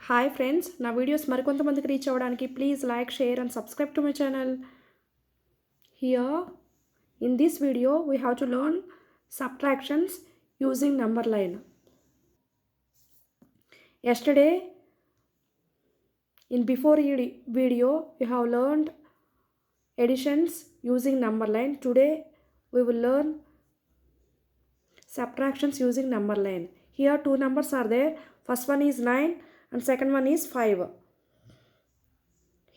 Hi friends, నా videos మరికొంతమందికి reach అవ్వడానికి please like, share and subscribe to my channel. Here in this video we have to learn subtractions using number line. Yesterday in before video we have learned additions using number line. Today we will learn subtractions using number line. Here two numbers are there. First one is 9 and second one is 5.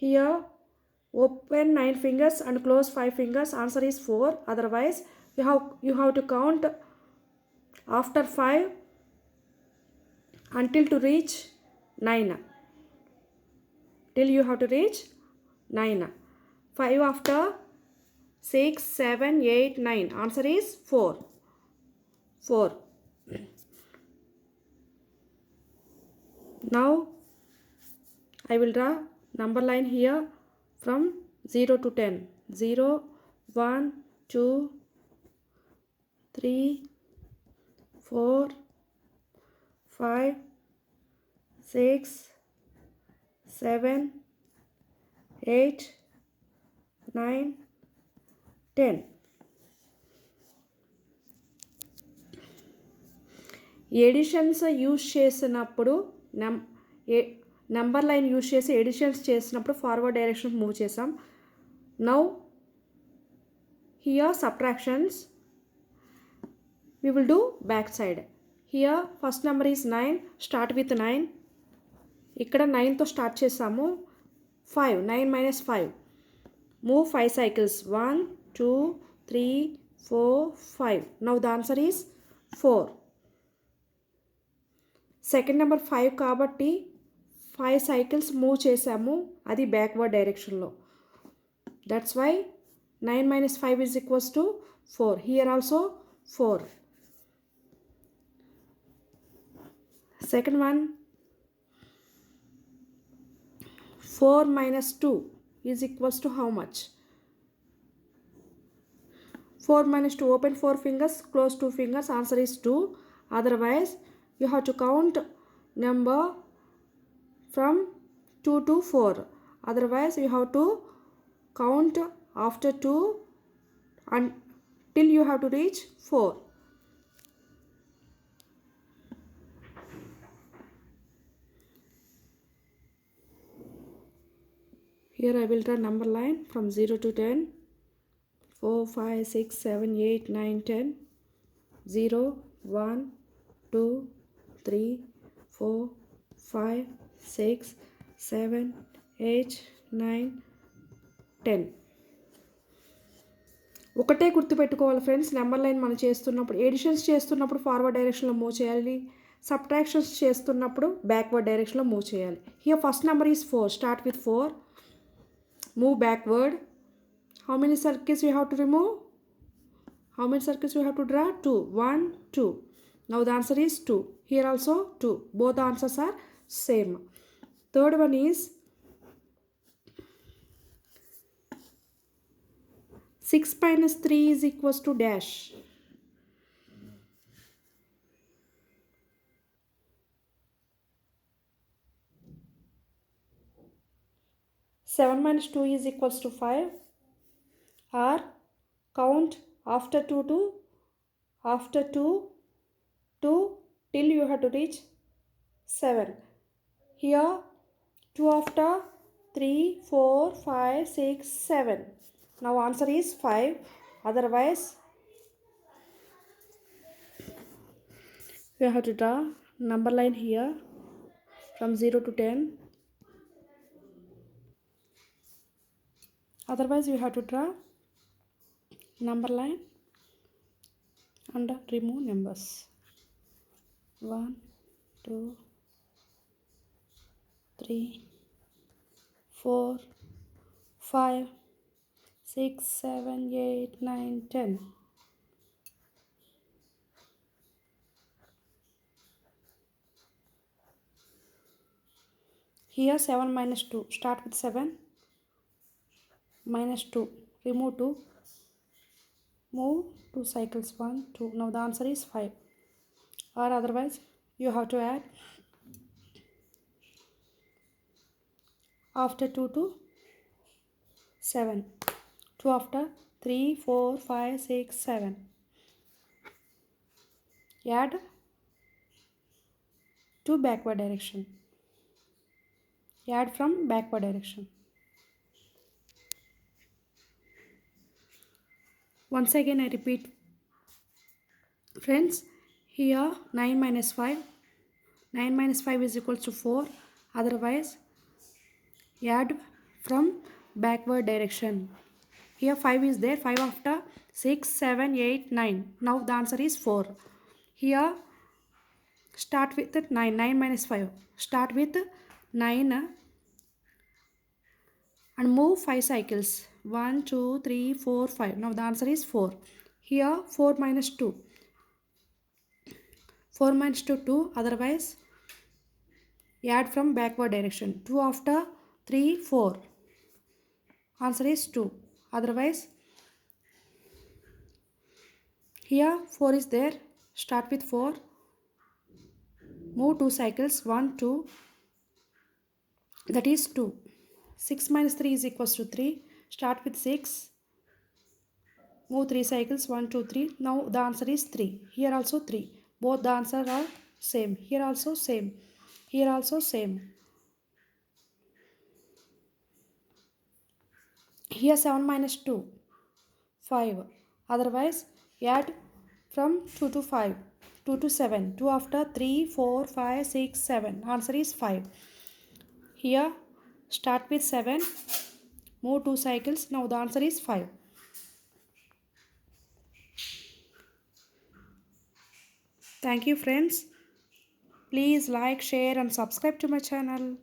Here open 9 fingers and close 5 fingers. Answer is 4. Otherwise you have to count after 5 until to reach 9. Till you have to reach 9. 5 after 6, 7, 8, 9. Answer is 4. 4. Now I will draw number line here from 0 to 10. 0, 1, 2, 3, 4, 5, 6, 7, 8, 9, 10. Editions use చేసినప్పుడు number line use చేసి editions చేసినప్పుడు forward direction move చేసాం. Now here subtractions we will do back side. Here first number is 9. Start with 9. ఇక్కడ 9తో start చేసాము. 5, 9 minus 5. Move 5 cycles. 1, 2, 3, 4, 5. Now the answer is 4. Second number 5 కాబట్టి 5 cycles move చేసాము, అది backward డైరెక్షన్లో. That's why 9 minus 5 is equals to 4. Here also 4. Second one, 4 minus 2 is equals to how much? 4 minus 2, open 4 fingers, close 2 fingers, answer is 2. Otherwise you have to count number from 2 to 4. Otherwise you have to count after 2 until you have to reach 4. Here I will draw number line from 0 to 10. 4, 5, 6, 7, 8, 9, 10. 0, 1, 2, 3, 4, 5, 6, 7, 8, 9, 10. ఒకటే గుర్తుపెట్టుకోవాలి friends, number line మనం చేస్తున్నప్పుడు editions చేస్తున్నప్పుడు forward డైరెక్షన్లో move చేయాలి, subtractions చేస్తున్నప్పుడు backward డైరెక్షన్లో move చేయాలి. Here first number is 4. Start with 4. Move backward. How many circles you have to remove? How many circles you have to draw? 2. 1, 2. Now the answer is 2. Here also 2. Both the answers are same. Third one is 6 minus 3 is equals to dash. 7 minus 2 is equals to 5. Or count after 2 till you have to reach 7. Here 2 after 3, 4, 5, 6, 7. Now answer is 5. Otherwise you have to draw number line here from 0 to 10. Otherwise you have to draw number line and remove numbers. 1, 2, 3, 4, 5, 6, 7, 8, 9, 10. Here 7 minus 2. Start with 7. Minus 2. Remove 2. Move 2 cycles. 1, 2. Now the answer is 5. Or otherwise you have to add after 2 to 7, 2 after 3, 4, 5, 6, 7. Add to backward direction. Add from backward direction. Once again I repeat, friends, here 9 minus 5. 9 minus 5 is equals to 4. Otherwise, add from backward direction. Here 5 is there. 5 after 6, 7, 8, 9. Now the answer is 4. Here start with 9. 9 minus 5. Start with 9 and move 5 cycles. 1, 2, 3, 4, 5. Now the answer is 4. Here 4 minus 2. 4 minus 2, 2. Otherwise, add from backward direction. 2 after 3, 4. Answer is 2. Otherwise, here 4 is there. Start with 4. Move 2 cycles. 1, 2. That is 2. 6 minus 3 is equals to 3. Start with 6. Move 3 cycles. 1, 2, 3. Now the answer is 3. Here also 3. Both the answers are same. Here also same. Here also same. Here 7 minus 2. 5. Otherwise, add from 2 to 5. 2 to 7. 2 after 3, 4, 5, 6, 7. Answer is 5. Here start with 7. Move 2 cycles. Now the answer is 5. Thank you, friends. Please like, share and subscribe to my channel.